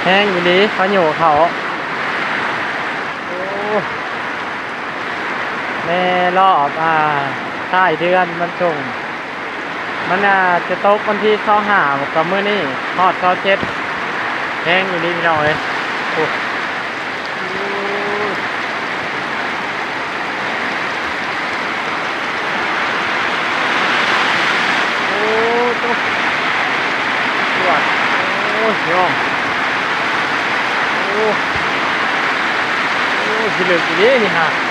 ห้งอยู่ดีเขาอยู่เขาโอ้แม่รอบใต้เดือนมันส่งมันจะตกวันที่25กับมื้อนี้ฮอด27แห้งอยู่ดีพี่น้องเอ้ยโอ้โอ้ตุ๊บปวดโอ้ยพี่น้องโอ้โอ้สิเหลือกี่นี้นี่ฮะ